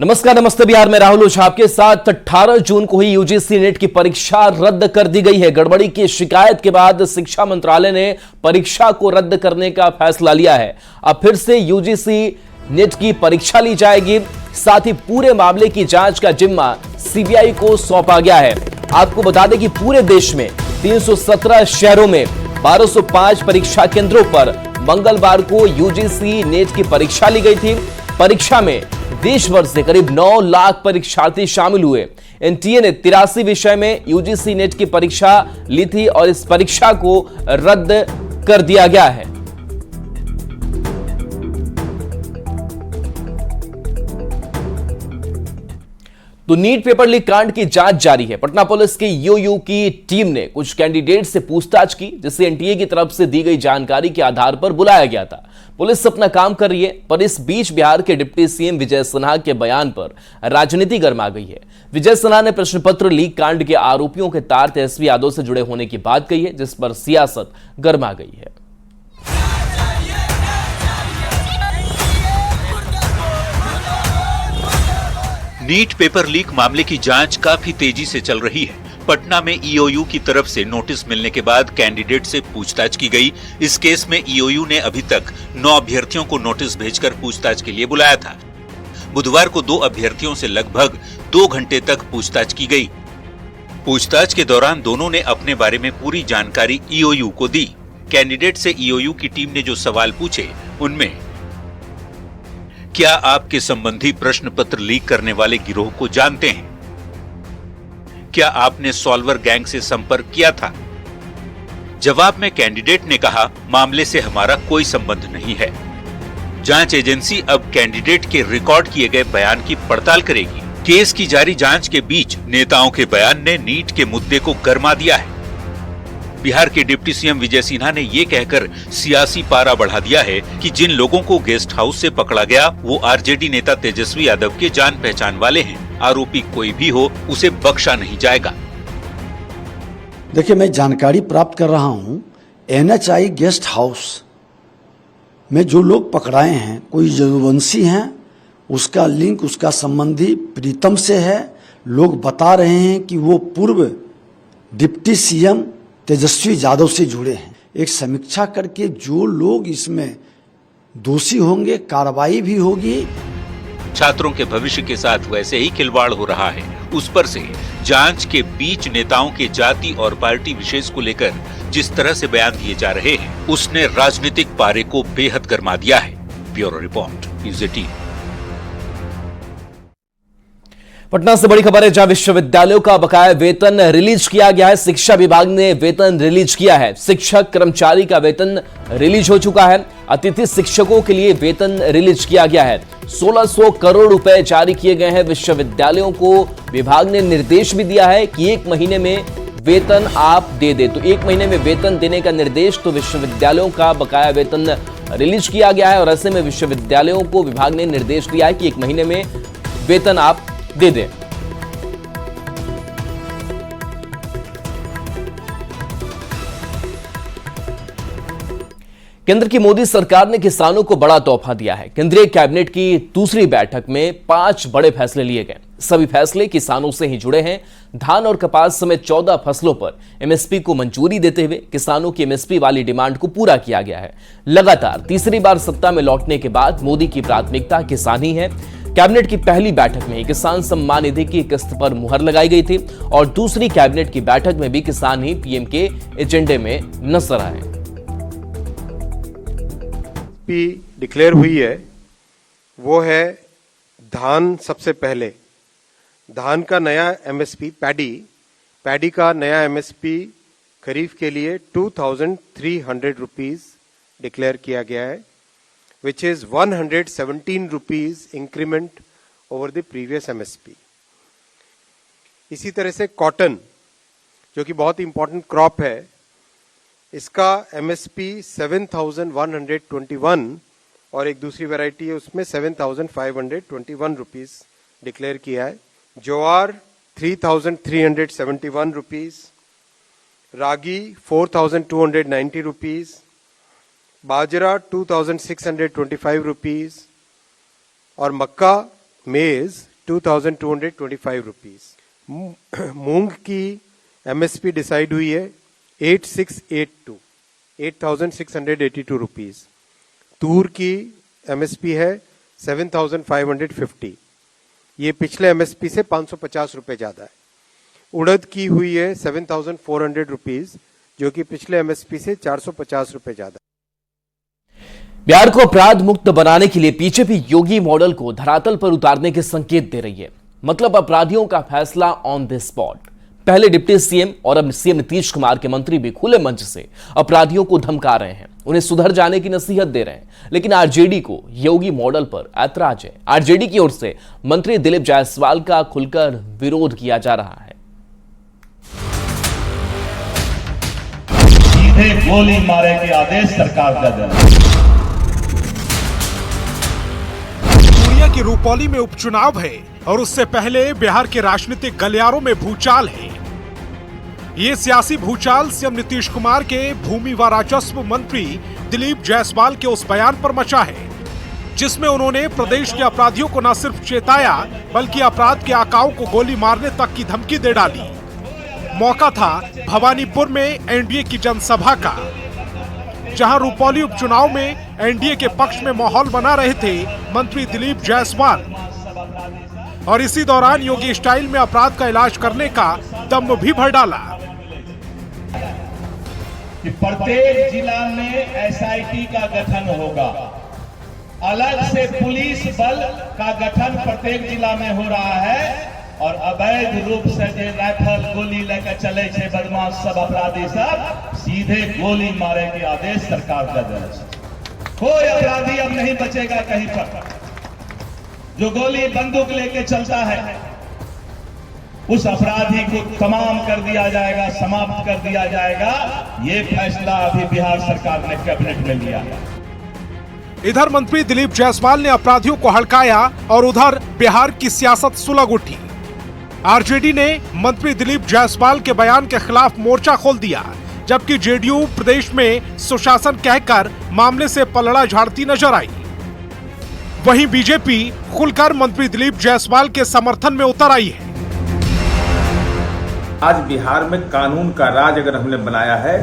नमस्कार, नमस्ते बिहार में राहुल ओझा आपके साथ। 18 जून को ही यूजीसी नेट की परीक्षा रद्द कर दी गई है। गड़बड़ी की शिकायत के बाद शिक्षा मंत्रालय ने परीक्षा को रद्द करने का फैसला लिया है। अब फिर से यूजीसी नेट की परीक्षा ली जाएगी। साथ ही पूरे मामले की जांच का जिम्मा सीबीआई को सौंपा गया है। आपको बता दें कि पूरे देश में 317 शहरों में 1205 परीक्षा केंद्रों पर मंगलवार को यूजीसी नेट की परीक्षा ली गई थी। परीक्षा में देश भर से करीब 9 लाख परीक्षार्थी शामिल हुए। एनटीए ने 83 विषय में यूजीसी नेट की परीक्षा ली थी और इस परीक्षा को रद्द कर दिया गया है। तो नीट पेपर लीक कांड की जांच जारी है। पटना पुलिस की ईओयू की टीम ने कुछ कैंडिडेट से पूछताछ की, जिसे एनटीए की तरफ से दी गई जानकारी के आधार पर बुलाया गया था। पुलिस अपना काम कर रही है, पर इस बीच बिहार के डिप्टी सीएम विजय सिन्हा के बयान पर राजनीति गर्मा गई है। विजय सिन्हा ने प्रश्न पत्र लीक कांड के आरोपियों के तार तेजस्वी यादव से जुड़े होने की बात कही है, जिस पर सियासत गर्मा गई है। नीट पेपर लीक मामले की जांच काफी तेजी से चल रही है। पटना में ईओयू की तरफ से नोटिस मिलने के बाद कैंडिडेट से पूछताछ की गई। इस केस में ईओयू ने अभी तक 9 अभ्यर्थियों को नोटिस भेजकर पूछताछ के लिए बुलाया था। बुधवार को 2 अभ्यर्थियों से लगभग 2 घंटे तक पूछताछ की गई। पूछताछ के दौरान दोनों ने अपने बारे में पूरी जानकारी ईओयू को दी। कैंडिडेट से ईओयू की टीम ने जो सवाल पूछे, उनमें क्या आपके संबंधी प्रश्न पत्र लीक करने वाले गिरोह को जानते हैं? क्या आपने सॉल्वर गैंग से संपर्क किया था? जवाब में कैंडिडेट ने कहा, मामले से हमारा कोई संबंध नहीं है। जांच एजेंसी अब कैंडिडेट के रिकॉर्ड किए गए बयान की पड़ताल करेगी। केस की जारी जांच के बीच नेताओं के बयान ने नीट के मुद्दे को गरमा दिया है। बिहार के डिप्टी सीएम विजय सिन्हा ने ये कहकर सियासी पारा बढ़ा दिया है कि जिन लोगों को गेस्ट हाउस से पकड़ा गया वो आरजेडी नेता तेजस्वी यादव के जान पहचान वाले हैं। आरोपी कोई भी हो, उसे बख्शा नहीं जाएगा। देखिए, मैं जानकारी प्राप्त कर रहा हूं, एनएचआई गेस्ट हाउस में जो लोग पकड़ाए हैं, कोई जदुवंशी हैं, उसका लिंक उसका संबंधी प्रीतम से है। लोग बता रहे हैं कि वो पूर्व डिप्टी सीएम तेजस्वी यादव से जुड़े हैं। एक समीक्षा करके जो लोग इसमें दोषी होंगे, कार्रवाई भी होगी। छात्रों के भविष्य के साथ वैसे ही खिलवाड़ हो रहा है, उस पर से जांच के बीच नेताओं के जाति और पार्टी विशेष को लेकर जिस तरह से बयान दिए जा रहे हैं, उसने राजनीतिक पारे को बेहद गरमा दिया है। Bureau report, news 18। पटना से बड़ी खबर है, जहां विश्वविद्यालयों का बकाया वेतन रिलीज किया गया है। शिक्षा विभाग ने वेतन रिलीज किया है। शिक्षक कर्मचारी का वेतन रिलीज हो चुका है। अतिथि शिक्षकों के लिए वेतन रिलीज किया गया है। 1600 करोड़ रुपए जारी किए गए हैं। विश्वविद्यालयों को विभाग ने निर्देश भी दिया है कि 1 महीने में वेतन आप दे दे। तो 1 महीने में वेतन देने का निर्देश तो विश्वविद्यालयों का बकाया वेतन रिलीज किया गया है। और ऐसे में विश्वविद्यालयों को विभाग ने निर्देश दिया है कि 1 महीने में वेतन आप दे दें। केंद्र की मोदी सरकार ने किसानों को बड़ा तोहफा दिया है। केंद्रीय कैबिनेट की दूसरी बैठक में 5 बड़े फैसले लिए गए। सभी फैसले किसानों से ही जुड़े हैं। धान और कपास समेत 14 फसलों पर एमएसपी को मंजूरी देते हुए किसानों की एमएसपी वाली डिमांड को पूरा किया गया है। लगातार तीसरी बार सत्ता में लौटने के बाद मोदी की प्राथमिकता किसान ही है। कैबिनेट की पहली बैठक में ही किसान सम्मान निधि की किस्त पर मुहर लगाई गई थी और दूसरी कैबिनेट की बैठक में भी किसान ही पीएम के एजेंडे में नजर आए। डिक्लेयर हुई है वो है धान। सबसे पहले धान का नया एमएसपी, पैडी का नया एमएसपी खरीफ के लिए 2300 रुपीज डिक्लेयर किया गया है, which is 117 rupees increment over the previous MSP। इसी तरह से कॉटन, जो कि बहुत इंपॉर्टेंट क्रॉप है, इसका MSP 7121 और एक दूसरी वैरायटी है उसमें 7521 रुपीज डिक्लेयर किया है। ज्वार 3371 रुपीज, रागी 4290 रुपीज, बाजरा 2625 रुपीज और मक्का मेज 2,225 रुपीस। मूंग की एमएसपी डिसाइड हुई है 8,682 रुपीस। तूर की एमएसपी है 7,550, ये पिछले एमएसपी से 550 रुपए ज्यादा है। उड़द की हुई है 7,400 रुपीस, जो कि पिछले एमएसपी से 450 रुपए ज्यादा। बिहार को अपराध मुक्त बनाने के लिए बीजेपी योगी मॉडल को धरातल पर उतारने के संकेत दे रही है। मतलब अपराधियों का फैसला ऑन द स्पॉट। पहले डिप्टी सीएम और अब सीएम नीतीश कुमार के मंत्री भी खुले मंच से अपराधियों को धमका रहे हैं, उन्हें सुधर जाने की नसीहत दे रहे हैं। लेकिन आरजेडी को योगी मॉडल पर ऐतराज है। आरजेडी की ओर से मंत्री दिलीप जायसवाल का खुलकर विरोध किया जा रहा है। सीधे गोली मारे के आदेश सरकार का दे रहा है। पूर्णिया की रूपौली में उपचुनाव है और उससे पहले बिहार के राजनीतिक गलियारों में भूचाल है। ये सियासी भूचाल सीएम नीतीश कुमार के भूमि व राजस्व मंत्री दिलीप जायसवाल के उस बयान पर मचा है, जिसमें उन्होंने प्रदेश के अपराधियों को न सिर्फ चेताया बल्कि अपराध के आकाओं को गोली मारने तक की धमकी दे डाली। मौका था भवानीपुर में एनडीए की जनसभा का, जहां रूपौली उपचुनाव में एनडीए के पक्ष में माहौल बना रहे थे मंत्री दिलीप जायसवाल। और इसी दौरान योगी स्टाइल में अपराध का इलाज करने का दम भी भर डाला कि प्रत्येक जिला में एसआईटी का गठन होगा, अलग से पुलिस बल का गठन प्रत्येक जिला में हो रहा है, और अवैध रूप से जो राइफल गोली लेकर चले छे बदमाश सब अपराधी सब सीधे गोली मारे के आदेश सरकार का दे रहा है। कोई अपराधी अब नहीं बचेगा कहीं पर। जो गोली बंदूक लेके चलता है उस अपराधी को तमाम कर दिया जाएगा, समाप्त कर दिया जाएगा। ये फैसला अभी बिहार सरकार ने कैबिनेट में लिया है। इधर मंत्री दिलीप जायसवाल ने अपराधियों को हड़काया और उधर बिहार की सियासत सुलग उठी। आरजेडी ने मंत्री दिलीप जायसवाल के बयान के खिलाफ मोर्चा खोल दिया, जबकि जेडीयू प्रदेश में सुशासन कहकर मामले से पलड़ा झाड़ती नजर आई। वहीं बीजेपी खुलकर मंत्री दिलीप जायसवाल के समर्थन में उतर आई है। आज बिहार में कानून का राज अगर हमने बनाया है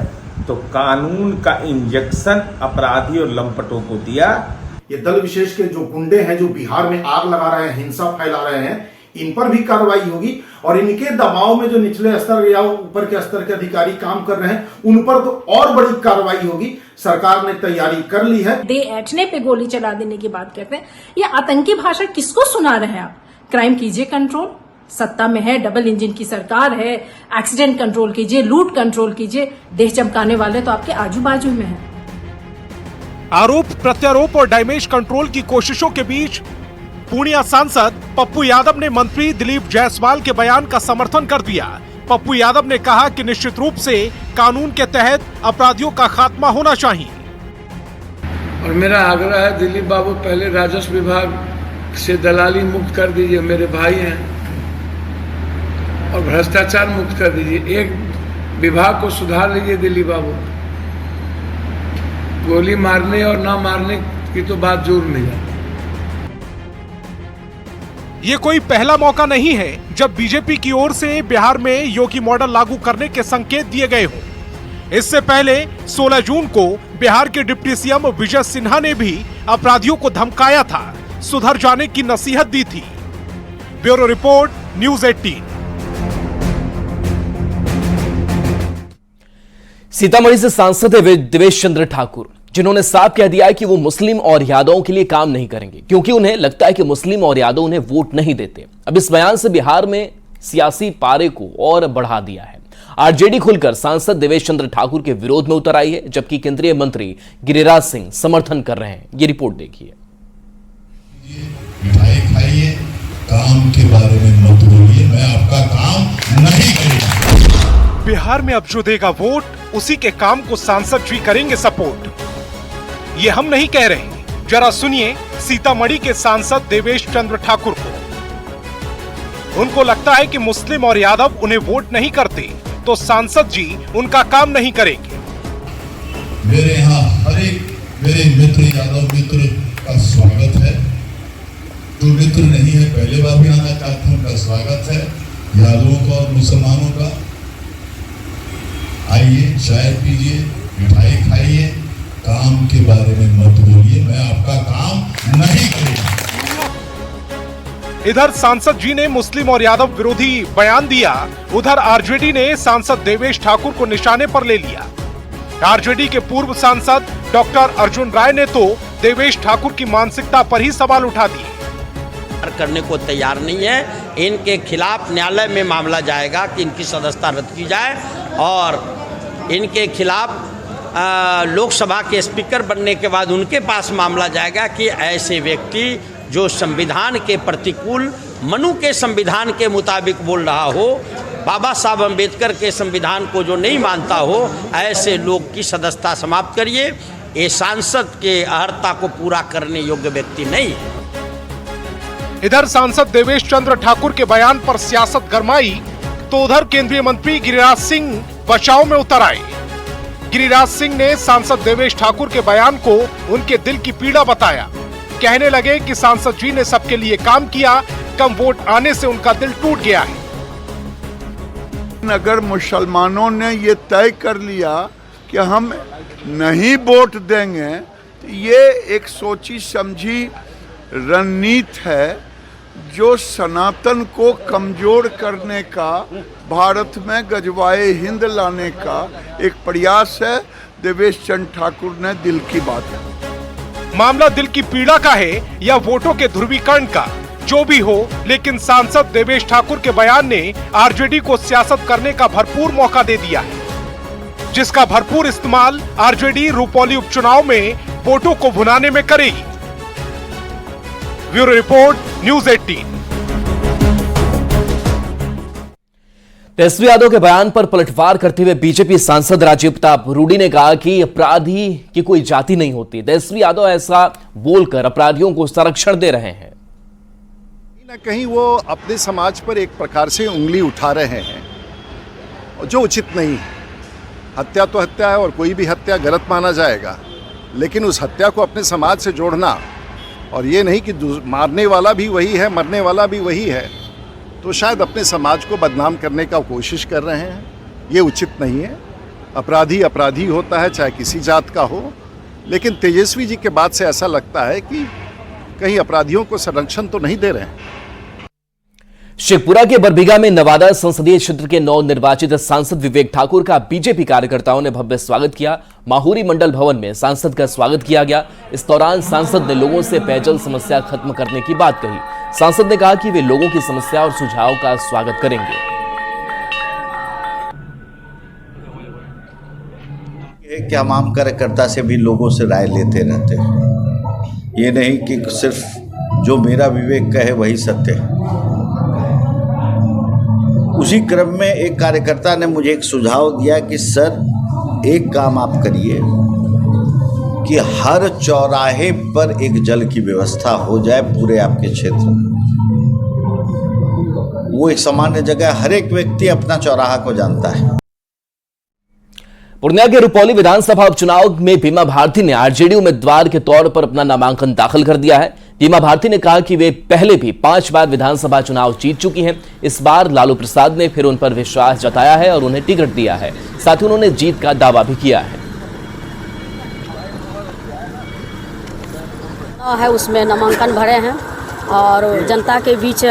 तो कानून का इंजेक्शन अपराधी और लंपटों को दिया। ये दल विशेष के जो गुंडे हैं, जो बिहार में आग लगा रहे हैं, हिंसा फैला रहे हैं, इन पर भी कार्रवाई होगी। और इनके दबाव में जो निचले स्तर या ऊपर के स्तर के अधिकारी काम कर रहे हैं, उन पर तो और बड़ी कार्रवाई होगी। सरकार ने तैयारी कर ली है। दे ऐठने पे गोली चला देने की बात करते हैं। ये आतंकी भाषा किसको सुना रहे हैं आप? क्राइम कीजिए कंट्रोल, सत्ता में है, डबल इंजन की सरकार है, एक्सीडेंट कंट्रोल कीजिए, लूट कंट्रोल कीजिए। देश चमकाने वाले तो आपके आजू बाजू में हैं। आरोप प्रत्यारोप और डैमेज कंट्रोल की कोशिशों के बीच पूर्णिया सांसद पप्पू यादव ने मंत्री दिलीप जायसवाल के बयान का समर्थन कर दिया। पप्पू यादव ने कहा कि निश्चित रूप से कानून के तहत अपराधियों का खात्मा होना चाहिए। और मेरा आग्रह है दिलीप बाबू, पहले राजस्व विभाग से दलाली मुक्त कर दीजिए, मेरे भाई हैं, और भ्रष्टाचार मुक्त कर दीजिए। एक विभाग को सुधार लीजिए दिलीप बाबू। गोली मारने और ना मारने की तो बात जोर में है। ये कोई पहला मौका नहीं है जब बीजेपी की ओर से बिहार में योगी मॉडल लागू करने के संकेत दिए गए हों। इससे पहले 16 जून को बिहार के डिप्टी सीएम विजय सिन्हा ने भी अपराधियों को धमकाया था, सुधर जाने की नसीहत दी थी। Bureau report, news 18। सीतामढ़ी से सांसद है देवेश चंद्र ठाकुर, जिन्होंने साफ कह दिया है कि वो मुस्लिम और यादवों के लिए काम नहीं करेंगे, क्योंकि उन्हें लगता है कि मुस्लिम और यादव उन्हें वोट नहीं देते। अब इस बयान से बिहार में सियासी पारे को और बढ़ा दिया है। आरजेडी खुलकर सांसद देवेश चंद्र ठाकुर के विरोध में उतर आई है, जबकि केंद्रीय मंत्री गिरिराज सिंह समर्थन कर रहे हैं। ये रिपोर्ट देखिए। मिठाई खाइए, काम के बारे में मत बोलिए, मैं आपका काम नहीं करूंगा। बिहार में अब जो देगा वोट, उसी के काम को सांसद जी करेंगे सपोर्ट। ये हम नहीं कह रहे, जरा सुनिए सीतामढ़ी के सांसद देवेश चंद्र ठाकुर को। उनको लगता है कि मुस्लिम और यादव उन्हें वोट नहीं करते, तो सांसद जी उनका काम नहीं करेंगे। मेरे यहाँ हर एक मेरे मित्र यादव मित्र का स्वागत है। तो मित्र नहीं है, पहले बार भी आना चाहता हूं, उनका स्वागत है यादवों का और मुसलमानों का। आइए, चाय पीजिए, मिठाई खाइए, काम के बारे में मत बोलिए, मैं आपका काम नहीं करूंगा। इधर सांसद जी ने मुस्लिम और यादव विरोधी बयान दिया, उधर आरजेडी ने सांसद देवेश ठाकुर को निशाने पर ले लिया। आरजेडी के पूर्व सांसद डॉक्टर अर्जुन राय ने तो देवेश ठाकुर की मानसिकता पर ही सवाल उठा दिए। करने को तैयार नहीं है, इनके खिलाफ न्यायालय में मामला जाएगा कि इनकी सदस्यता रद्द की जाए और इनके खिलाफ लोकसभा के स्पीकर बनने के बाद उनके पास मामला जाएगा कि ऐसे व्यक्ति जो संविधान के प्रतिकूल, मनु के संविधान के मुताबिक बोल रहा हो, बाबा साहब अम्बेडकर के संविधान को जो नहीं मानता हो, ऐसे लोग की सदस्यता समाप्त करिए। ये सांसद के अर्हता को पूरा करने योग्य व्यक्ति नहीं है। इधर सांसद देवेश चंद्र ठाकुर के बयान पर सियासत गरमाई तो उधर केंद्रीय मंत्री गिरिराज सिंह बचाव में उतर आए। गिरिराज सिंह ने सांसद देवेश ठाकुर के बयान को उनके दिल की पीड़ा बताया। कहने लगे कि सांसद जी ने सबके लिए काम किया, कम वोट आने से उनका दिल टूट गया है। अगर मुसलमानों ने ये तय कर लिया कि हम नहीं वोट देंगे, तो ये एक सोची समझी रणनीति है जो सनातन को कमजोर करने का, भारत में गजवाए हिंद लाने का एक प्रयास है। देवेश चंद्र ठाकुर ने दिल की बात है। मामला दिल की पीड़ा का है या वोटों के ध्रुवीकरण का, जो भी हो, लेकिन सांसद देवेश ठाकुर के बयान ने आरजेडी को सियासत करने का भरपूर मौका दे दिया है, जिसका भरपूर इस्तेमाल आरजेडी रुपौली उपचुनाव में वोटों को भुनाने में करेगी। Bureau report, news 18। Tejashwi Yadav के बयान पर पलटवार करते हुए बीजेपी सांसद राजीव प्रताप रूडी ने कहा कि अपराधी की कोई जाति नहीं होती। तेजस्वी यादव ऐसा बोलकर अपराधियों को संरक्षण दे रहे हैं। कहीं ना कहीं वो अपने समाज पर एक प्रकार से उंगली उठा रहे हैं, जो उचित नहीं है। हत्या तो हत्या है और कोई भी हत्या गलत माना जाएगा, लेकिन उस हत्या को अपने समाज से जोड़ना और ये नहीं कि मारने वाला भी वही है, मरने वाला भी वही है, तो शायद अपने समाज को बदनाम करने का कोशिश कर रहे हैं। ये उचित नहीं है। अपराधी अपराधी होता है, चाहे किसी जात का हो, लेकिन तेजस्वी जी के बाद से ऐसा लगता है कि कहीं अपराधियों को संरक्षण तो नहीं दे रहे हैं। शेखपुरा के बरबीघा में नवादा संसदीय क्षेत्र के नवनिर्वाचित सांसद विवेक ठाकुर का बीजेपी कार्यकर्ताओं ने भव्य स्वागत किया। माहूरी मंडल भवन में सांसद का स्वागत किया गया। इस दौरान सांसद ने लोगों से पेयजल समस्या खत्म करने की बात कही। सांसद ने कहा कि वे लोगों की समस्या और सुझाव का स्वागत करेंगे। कि हम आम कार्यकर्ता से भी लोगों से राय लेते रहते हैं, ये नहीं कि सिर्फ जो मेरा विवेक कहे वही सत्य है। उसी क्रम में एक कार्यकर्ता ने मुझे एक सुझाव दिया कि सर एक काम आप करिए कि हर चौराहे पर एक जल की व्यवस्था हो जाए पूरे आपके क्षेत्र में। वो एक सामान्य जगह, हर एक व्यक्ति अपना चौराहा को जानता है। पूर्णिया के रुपौली विधानसभा उपचुनाव में बीमा भारती ने आरजेडी उम्मीदवार के तौर पर अपना नामांकन दाखिल कर दिया है। बीमा भारती ने कहा कि वे पहले भी 5 बार विधानसभा चुनाव जीत चुकी हैं। इस बार लालू प्रसाद ने फिर उन पर विश्वास जताया है और उन्हें टिकट दिया है। साथ ही उन्होंने जीत का दावा भी किया है। उसमें नामांकन भरे हैं और जनता के बीच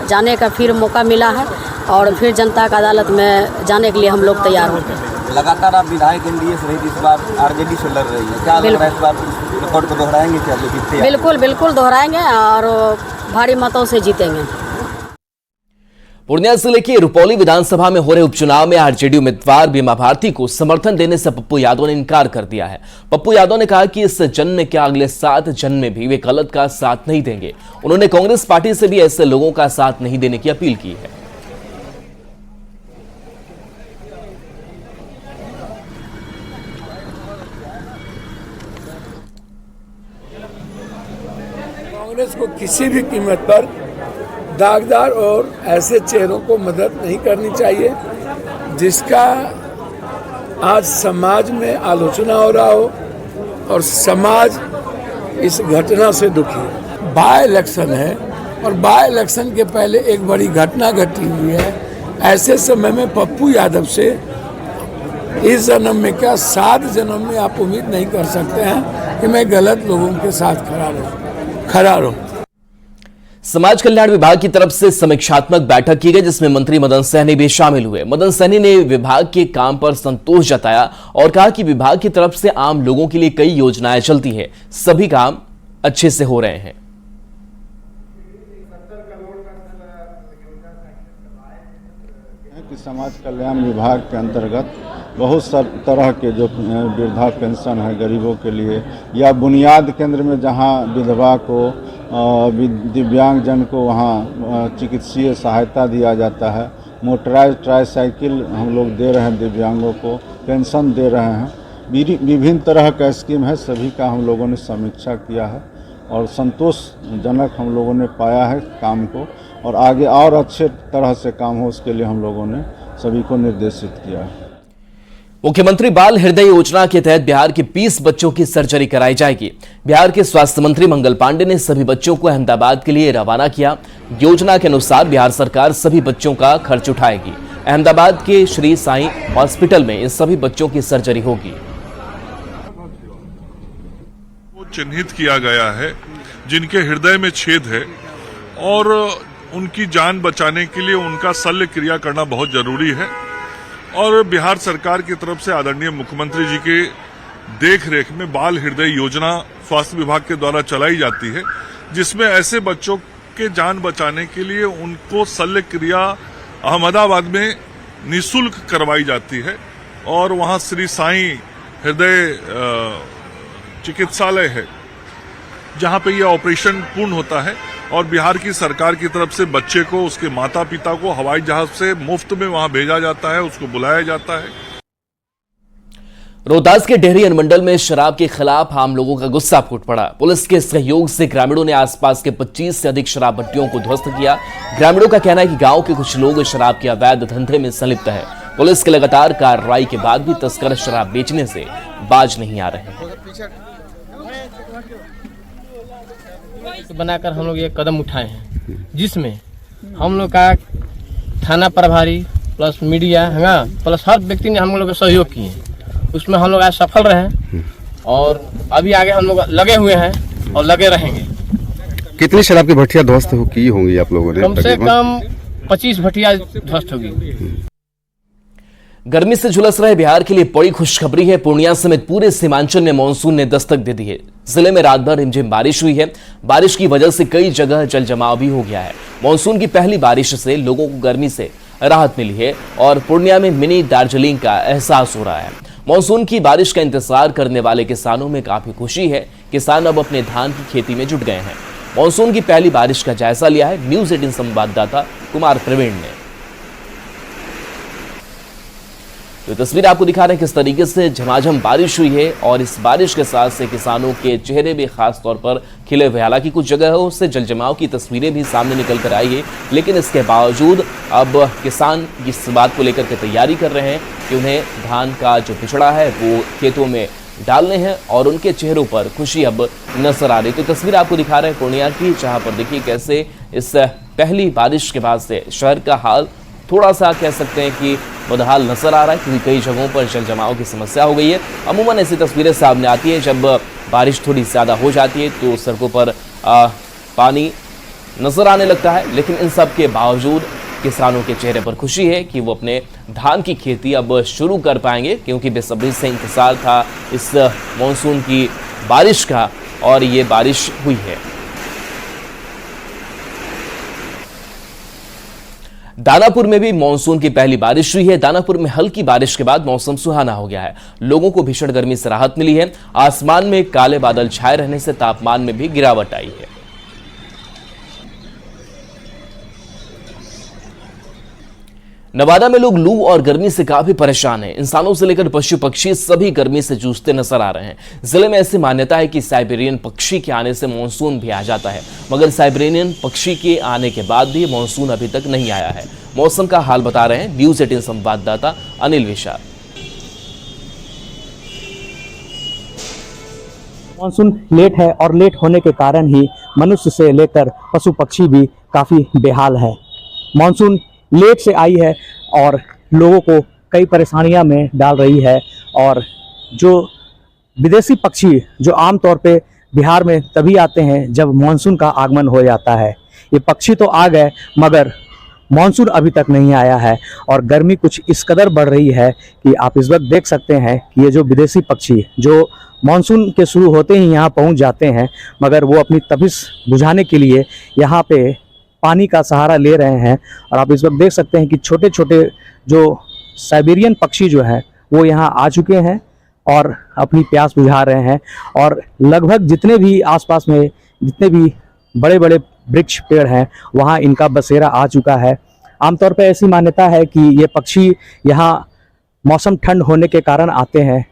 जाने का फिर मौका मिला है और फिर जनता का अदालत में जाने के लिए हम लोग तैयार होते हैं। लगातार आप विधायक एनडीए से रही, इस बार आरजेडी से लड़ रही है, क्या लग रहा है इस बार रिकॉर्ड को दोहराएंगे क्या? बिल्कुल बिल्कुल दोहराएंगे और भारी मतों से जीतेंगे। पूर्णिया जिले के रुपौली विधानसभा में हो रहे उपचुनाव में आरजेडी उम्मीदवार बीमा भारती को समर्थन देने से पप्पू यादव ने इनकार कर दिया है। पप्पू यादव ने कहा कि इस जन्म में क्या अगले 7 जन्म में भी वे गलत का साथ नहीं देंगे। उन्होंने कांग्रेस पार्टी से भी ऐसे लोगों का साथ नहीं देने की अपील की है। कांग्रेस को किसी भी कीमत पर दागदार और ऐसे चेहरों को मदद नहीं करनी चाहिए जिसका आज समाज में आलोचना हो रहा हो और समाज इस घटना से दुखी है। बाय इलेक्शन है और बाय इलेक्शन के पहले एक बड़ी घटना घटी हुई है। ऐसे समय में पप्पू यादव से इस जन्म में क्या 7 जन्म में आप उम्मीद नहीं कर सकते हैं कि मैं गलत लोगों के साथ खड़ा रहूं। समाज कल्याण विभाग की तरफ से समीक्षात्मक बैठक की गई, जिसमें मंत्री मदन सहनी भी शामिल हुए। मदन सहनी ने विभाग के काम पर संतोष जताया और कहा कि विभाग की तरफ से आम लोगों के लिए कई योजनाएं चलती है, सभी काम अच्छे से हो रहे हैं। कि समाज कल्याण विभाग के अंतर्गत बहुत तरह के जो वृद्धा पेंशन है गरीबों के लिए, या बुनियाद केंद्र में जहां विधवा को दिव्यांगजन को वहां चिकित्सीय सहायता दिया जाता है, मोटराइज ट्राईसाइकिल हम लोग दे रहे हैं, दिव्यांगों को पेंशन दे रहे हैं, विभिन्न तरह का स्कीम है, सभी का हम लोगों ने समीक्षा किया है और संतोषजनक हम लोगों ने पाया है काम को, और आगे और अच्छे तरह से काम हो उसके लिए हम लोगों ने सभी को निर्देशित किया है। मुख्यमंत्री बाल हृदय योजना के तहत बिहार के 20 बच्चों की सर्जरी कराई जाएगी। बिहार के स्वास्थ्य मंत्री मंगल पांडे ने सभी बच्चों को अहमदाबाद के लिए रवाना किया। योजना के अनुसार बिहार सरकार सभी बच्चों का खर्च उठाएगी। अहमदाबाद के श्री साईं हॉस्पिटल में इन सभी बच्चों की सर्जरी होगी। चिन्हित किया गया है जिनके हृदय में छेद है और उनकी जान बचाने के लिए उनका शल्य क्रिया करना बहुत जरूरी है, और बिहार सरकार की तरफ से आदरणीय मुख्यमंत्री जी के देखरेख में बाल हृदय योजना स्वास्थ्य विभाग के द्वारा चलाई जाती है, जिसमें ऐसे बच्चों के जान बचाने के लिए उनको शल्य क्रिया अहमदाबाद में निःशुल्क करवाई जाती है, और वहां श्री साईं हृदय चिकित्सालय है जहां पे यह ऑपरेशन पूर्ण होता है, और बिहार की सरकार की तरफ से बच्चे को उसके माता पिता को हवाई जहाज से मुफ्त में वहां भेजा जाता है, उसको बुलाया जाता है। रोहतास के डेहरी अनुमंडल में शराब के खिलाफ आम लोगों का गुस्सा फूट पड़ा। पुलिस के सहयोग से ग्रामीणों ने आसपास के 25 से अधिक शराब भट्टियों को ध्वस्त किया। ग्रामीणों का कहना है कि गांव के कुछ लोग शराब के अवैध धंधे में संलिप्त है। पुलिस की लगातार कार्रवाई के बाद भी तस्कर शराब बेचने से बाज नहीं आ रहे। बनाकर हम लोग ये कदम उठाए हैं, जिसमें हम लोग का थाना प्रभारी प्लस मीडिया है प्लस हर व्यक्ति ने हम लोग का सहयोग किए, उसमें हम लोग आज सफल रहे और अभी आगे हम लोग लगे हुए हैं और लगे रहेंगे। कितनी शराब की भट्टियां ध्वस्त की होंगी आप लोगों ने? कम से कम 25 भट्टियां ध्वस्त होगी। गर्मी से झुलस रहे बिहार के लिए बड़ी खुशखबरी है। पूर्णिया समेत पूरे सीमांचल में मानसून ने दस्तक दे दी है। जिले में रात भर रिमझिम बारिश हुई है। बारिश की वजह से कई जगह जल जमाव भी हो गया है। मानसून की पहली बारिश से लोगों को गर्मी से राहत मिली है और पूर्णिया में मिनी दार्जिलिंग का एहसास हो रहा है। मानसून की बारिश का इंतजार करने वाले किसानों में काफी खुशी है। किसान अब अपने धान की खेती में जुट गए हैं। मानसून की पहली बारिश का जायजा लिया है न्यूज 18 संवाददाता कुमार प्रवीण ने। तो तस्वीर आपको दिखा रहे हैं किस तरीके से झमाझम बारिश हुई है और इस बारिश के साथ से किसानों के चेहरे भी खास तौर पर खिले हुए। हालांकि कुछ जगहों से जल जमाव की तस्वीरें भी सामने निकल कर आई है, लेकिन इसके बावजूद अब किसान इस बात को लेकर के तैयारी कर रहे हैं कि उन्हें धान का जो बिचड़ा है वो खेतों में डालने हैं और उनके चेहरों पर खुशी अब नजर आ रही। तो तस्वीर आपको दिखा रहे हैं पूर्णिया की, जहां पर देखिए कैसे इस पहली बारिश के बाद से शहर का हाल थोड़ा सा कह सकते हैं कि बदहाल नजर आ रहा है, क्योंकि कई जगहों पर जल जमाव की समस्या हो गई है। अमूमन ऐसी तस्वीरें सामने आती है जब बारिश थोड़ी ज़्यादा हो जाती है तो सड़कों पर पानी नजर आने लगता है, लेकिन इन सब के बावजूद किसानों के चेहरे पर खुशी है कि वो अपने धान की खेती अब शुरू कर पाएंगे, क्योंकि बेसब्री से इंतजार था इस मानसून की बारिश का और ये बारिश हुई है। दानापुर में भी मानसून की पहली बारिश हुई है। दानापुर में हल्की बारिश के बाद मौसम सुहाना हो गया है। लोगों को भीषण गर्मी से राहत मिली है। आसमान में काले बादल छाए रहने से तापमान में भी गिरावट आई है। नवादा में लोग लू और गर्मी से काफी परेशान हैं। इंसानों से लेकर पशु पक्षी सभी गर्मी से जूझते नजर आ रहे हैं। जिले में ऐसी मान्यता है कि साइबेरियन पक्षी के आने से मानसून भी आ जाता है, मगर साइबेरियन पक्षी के आने के बाद भी मानसून अभी तक नहीं आया है। मौसम का हाल बता रहे हैं न्यूज 18 संवाददाता अनिल विशाल। मानसून लेट है और लेट होने के कारण ही मनुष्य से लेकर पशु पक्षी भी काफ़ी बेहाल है। मानसून लेट से आई है और लोगों को कई परेशानियां में डाल रही है। और जो विदेशी पक्षी जो आमतौर पे बिहार में तभी आते हैं जब मानसून का आगमन हो जाता है, ये पक्षी तो आ गए मगर मानसून अभी तक नहीं आया है। और गर्मी कुछ इस कदर बढ़ रही है कि आप इस वक्त देख सकते हैं कि ये जो विदेशी पक्षी जो मानसून के शुरू होते ही यहाँ पहुँच जाते हैं मगर वो अपनी तपिश बुझाने के लिए यहाँ पे पानी का सहारा ले रहे हैं। और आप इस वक्त देख सकते हैं कि छोटे छोटे जो साइबेरियन पक्षी जो हैं वो यहाँ आ चुके हैं और अपनी प्यास बुझा रहे हैं। और लगभग जितने भी आसपास में जितने भी बड़े बड़े वृक्ष पेड़ हैं वहाँ इनका बसेरा आ चुका है। आमतौर पर ऐसी मान्यता है कि ये पक्षी यहाँ मौसम ठंड होने के कारण आते हैं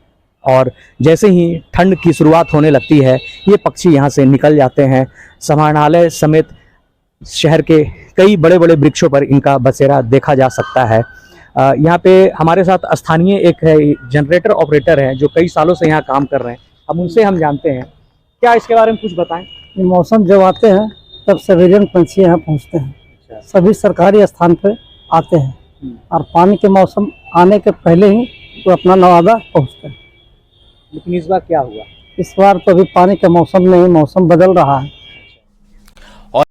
और जैसे ही ठंड की शुरुआत होने लगती है ये पक्षी यहाँ से निकल जाते हैं। समाहरणालय समेत शहर के कई बड़े बड़े वृक्षों पर इनका बसेरा देखा जा सकता है। यहाँ पे हमारे साथ स्थानीय एक है जनरेटर ऑपरेटर हैं जो कई सालों से यहाँ काम कर रहे हैं। अब उनसे हम जानते हैं, क्या इसके बारे में कुछ बताएं। मौसम जब आते हैं तब सवेरियन पंछी यहाँ पहुँचते हैं। सभी सरकारी स्थान पे आते हैं और पानी के मौसम आने के पहले ही वो अपना नवादा पहुँचते हैं। लेकिन इस बार क्या हुआ? इस बार तो अभी पानी का मौसम नहीं, मौसम बदल रहा है